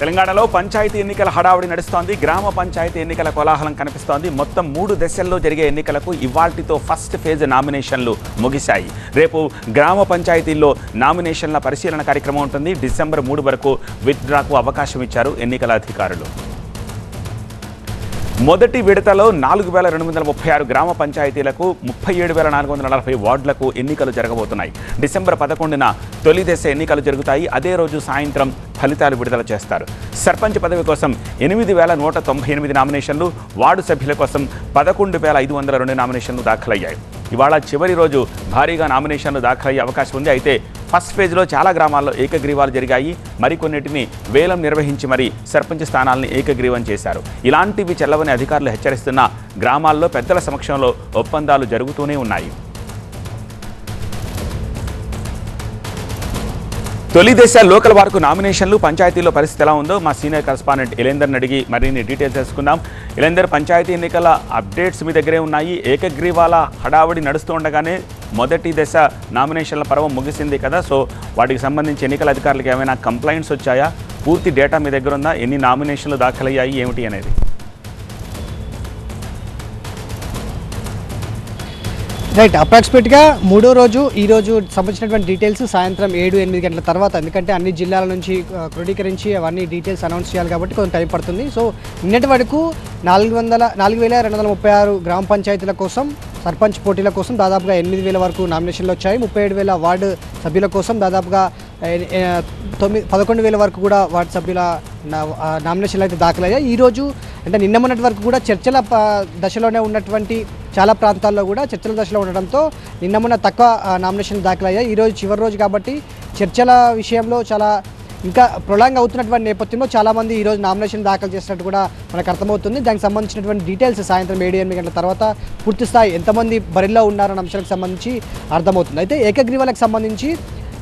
తెలంగాణలో పంచాయతీ ఎన్నికల హడావుడి నడుస్తోంది. గ్రామ పంచాయతీ ఎన్నికల కోలాహలం కనిపిస్తోంది. మొత్తం 3 దశల్లో జరిగే ఎన్నికలకు ఇవాల్టితో ఫస్ట్ ఫేజ్ నామినేషన్లు ముగిశాయి. రేపు గ్రామ పంచాయతీల్లో నామినేషన్ల పరిశీలన కార్యక్రమం ఉంటుంది. డిసెంబర్ 3 వరకు విత్డ్రాకు అవకాశం ఇచ్చారు ఎన్నికల అధికారులు. మొదటి విడతలో 4236 గ్రామ పంచాయతీలకు 37,440 వార్డులకు ఎన్నికలు జరగబోతున్నాయి. డిసెంబర్ 11న తొలి దశ ఎన్నికలు జరుగుతాయి. అదే రోజు సాయంత్రం ఫలితాలు విడుదల చేస్తారు. సర్పంచ్ పదవి కోసం 8,198 నామినేషన్లు, వార్డు సభ్యుల కోసం 11,502 నామినేషన్లు దాఖలయ్యాయి. ఇవాళ చివరి రోజు భారీగా నామినేషన్లు దాఖలయ్యే అవకాశం ఉంది. అయితే ఫస్ట్ ఫేజ్లో చాలా గ్రామాల్లో ఏకగ్రీవాలు జరిగాయి. మరికొన్నిటిని వేలం నిర్వహించి మరీ సర్పంచ్ స్థానాలను ఏకగ్రీవం చేశారు. ఇలాంటివి చెల్లవని అధికారులు హెచ్చరిస్తున్న గ్రామాల్లో పెద్దల సమక్షంలో ఒప్పందాలు జరుగుతూనే ఉన్నాయి. తొలి దశ లోకల్ వార్కు నామినేషన్లు, పంచాయతీలో పరిస్థితి ఎలా ఉందో మా సీనియర్ కరెస్పాండెంట్ ఇలేందర్ని అడిగి మరిన్ని డీటెయిల్స్ తెలుసుకుందాం. ఇలేందర్, పంచాయతీ ఎన్నికల అప్డేట్స్ మీ దగ్గరే ఉన్నాయి. ఏకగ్రీవాల హడావుడి నడుస్తూ ఉండగానే మొదటి దశ నామినేషన్ల పర్వం ముగిసింది కదా, సో వాటికి సంబంధించి ఎన్నికల అధికారులకు ఏమైనా కంప్లైంట్స్ వచ్చాయా? పూర్తి డేటా మీ దగ్గర ఉందా? ఎన్ని నామినేషన్లు దాఖలయ్యాయి ఏమిటి అనేది? రైట్, అప్రాక్సిమేట్గా మూడో రోజు ఈ రోజు సంబంధించినటువంటి డీటెయిల్స్ సాయంత్రం 7-8 గంటల తర్వాత, ఎందుకంటే అన్ని జిల్లాల నుంచి క్రోడీకరించి అవన్నీ డీటెయిల్స్ అనౌన్స్ చేయాలి కాబట్టి కొంచెం టైం పడుతుంది. సో నిన్నటి వరకు 4,236 గ్రామ పంచాయతీల కోసం సర్పంచ్ పోటీల కోసం దాదాపుగా 8,000 వరకు నామినేషన్లు వచ్చాయి. 37,000 వార్డు సభ్యుల కోసం దాదాపుగా 11,000 వరకు కూడా వార్డు సభ్యుల నామినేషన్లు అయితే దాఖలయ్యాయి. ఈరోజు అంటే నిన్న మొన్నటి వరకు కూడా చర్చల దశలోనే ఉన్నటువంటి చాలా ప్రాంతాల్లో కూడా చర్చల దశలో ఉండడంతో నిన్న మొన్న తక్కువ నామినేషన్లు దాఖలయ్యాయి. ఈరోజు చివరి రోజు కాబట్టి చర్చల విషయంలో చాలా ఇంకా ప్రొలాంగ్ అవుతున్నటువంటి నేపథ్యంలో చాలామంది ఈరోజు నామినేషన్ దాఖలు చేసినట్టు కూడా మనకు అర్థమవుతుంది. దానికి సంబంధించినటువంటి డీటెయిల్స్ సాయంత్రం 7-8 గంటల తర్వాత పూర్తి స్థాయి ఎంతమంది బరిలో ఉన్నారన్న అంశాలకు సంబంధించి అర్థమవుతుంది. అయితే ఏకగ్రీవాలకు సంబంధించి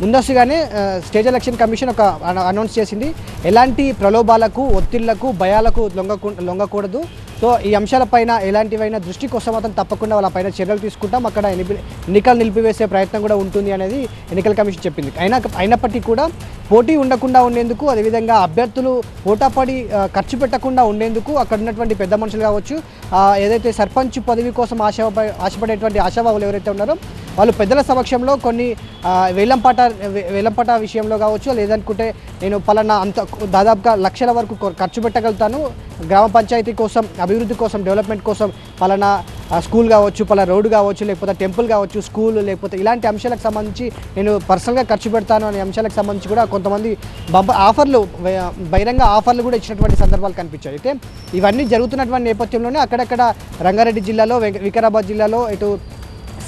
ముందస్తుగానే స్టేట్ ఎలక్షన్ కమిషన్ ఒక అనౌన్స్ చేసింది. ఎలాంటి ప్రలోభాలకు, ఒత్తిళ్లకు, భయాలకు లొంగకూడదు. సో ఈ అంశాలపైన ఎలాంటివైనా దృష్టి కోసం అతను తప్పకుండా వాళ్ళపైన చర్యలు తీసుకుంటాం, అక్కడ ఎన్నికలు నిలిపివేసే ప్రయత్నం కూడా ఉంటుంది అనేది ఎన్నికల కమిషన్ చెప్పింది. అయినప్పటికీ కూడా పోటీ ఉండకుండా ఉండేందుకు, అదేవిధంగా అభ్యర్థులు పోటాపడి ఖర్చు పెట్టకుండా ఉండేందుకు అక్కడ ఉన్నటువంటి పెద్ద మనుషులు కావచ్చు, ఏదైతే సర్పంచ్ పదవి కోసం ఆశపడేటువంటి ఆశావాహులు ఎవరైతే ఉన్నారో వాళ్ళు పెద్దల సమక్షంలో కొన్ని వేలంపాట విషయంలో కావచ్చు, లేదనుకుంటే నేను పలానా అంత దాదాపుగా లక్షల వరకు ఖర్చు పెట్టగలుగుతాను గ్రామ పంచాయతీ కోసం, అభివృద్ధి కోసం, డెవలప్మెంట్ కోసం, పలానా స్కూల్ కావచ్చు, పలానా రోడ్డు కావచ్చు, లేకపోతే టెంపుల్ కావచ్చు, స్కూల్, లేకపోతే ఇలాంటి అంశాలకు సంబంధించి నేను పర్సనల్గా ఖర్చు పెడతాను అనే అంశాలకు సంబంధించి కూడా కొంతమంది బహిరంగ ఆఫర్లు కూడా ఇచ్చినటువంటి సందర్భాలు కనిపించాయి. అయితే ఇవన్నీ జరుగుతున్నటువంటి నేపథ్యంలోనే అక్కడక్కడ రంగారెడ్డి జిల్లాలో, వికారాబాద్ జిల్లాలో, ఇటు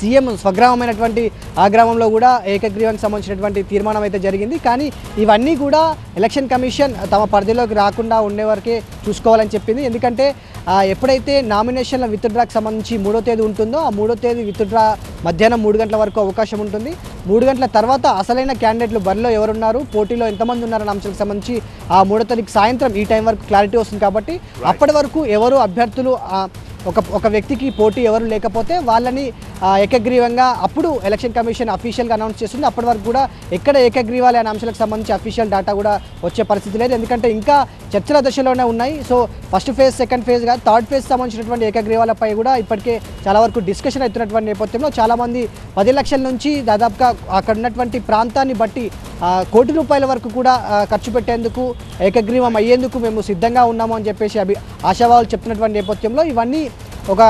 సీఎం స్వగ్రామమైనటువంటి ఆ గ్రామంలో కూడా ఏకగ్రీవానికి సంబంధించినటువంటి తీర్మానం అయితే జరిగింది. కానీ ఇవన్నీ కూడా ఎలక్షన్ కమిషన్ తమ పరిధిలోకి రాకుండా ఉండే వరకే చూసుకోవాలని చెప్పింది. ఎందుకంటే ఎప్పుడైతే నామినేషన్ల విత్డ్రాకి సంబంధించి 3వ తేదీ ఉంటుందో ఆ 3వ తేదీ విత్డ్రా మధ్యాహ్నం 3 గంటల వరకు అవకాశం ఉంటుంది. 3 గంటల తర్వాత అసలైన క్యాండిడేట్లు బరిలో ఎవరున్నారు, పోటీలో ఎంతమంది ఉన్నారన్న అంశాలకు సంబంధించి ఆ 3వ తారీఖు సాయంత్రం ఈ టైం వరకు క్లారిటీ వస్తుంది. కాబట్టి అప్పటి వరకు ఎవరు అభ్యర్థులు ఒక వ్యక్తికి పోటీ ఎవరు లేకపోతే వాళ్ళని ఏకగ్రీవంగా అప్పుడు ఎలక్షన్ కమిషన్ అఫీషియల్గా అనౌన్స్ చేస్తుంది. అప్పటి వరకు కూడా ఎక్కడ ఏకగ్రీవాలు అనే అంశాలకు సంబంధించి అఫీషియల్ డేటా కూడా వచ్చే పరిస్థితి లేదు. ఎందుకంటే ఇంకా చర్చల దశలోనే ఉన్నాయి. So first phase, second phase కాదు, థర్డ్ ఫేజ్ సంబంధించినటువంటి ఏకగ్రీవాలపై కూడా ఇప్పటికే చాలా వరకు డిస్కషన్ అవుతున్నటువంటి నేపథ్యంలో చాలామంది 10 లక్షల నుంచి దాదాపుగా అక్కడ ఉన్నటువంటి ప్రాంతాన్ని బట్టి కోటి రూపాయల వరకు కూడా ఖర్చు పెట్టేందుకు, ఏకగ్రీవం అయ్యేందుకు మేము సిద్ధంగా ఉన్నాము అని చెప్పేసి ఆశావాహులు చెప్తున్నటువంటి నేపథ్యంలో ఇవన్నీ ఒక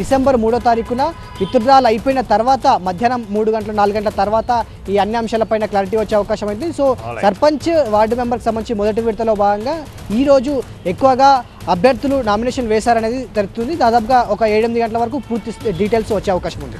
డిసెంబర్ 3వ తారీఖున విత్డ్రాలు అయిపోయిన తర్వాత మధ్యాహ్నం 3-4 గంటల తర్వాత ఈ అన్ని అంశాలపైన క్లారిటీ వచ్చే అవకాశం ఉంది. సో సర్పంచ్, వార్డు మెంబర్కి సంబంధించి మొదటి విడతలో భాగంగా ఈరోజు ఎక్కువగా అభ్యర్థులు నామినేషన్ వేశారనేది తెలుస్తుంది. దాదాపుగా ఒక 7-8 గంటల వరకు పూర్తి డీటెయిల్స్ వచ్చే అవకాశం ఉంది.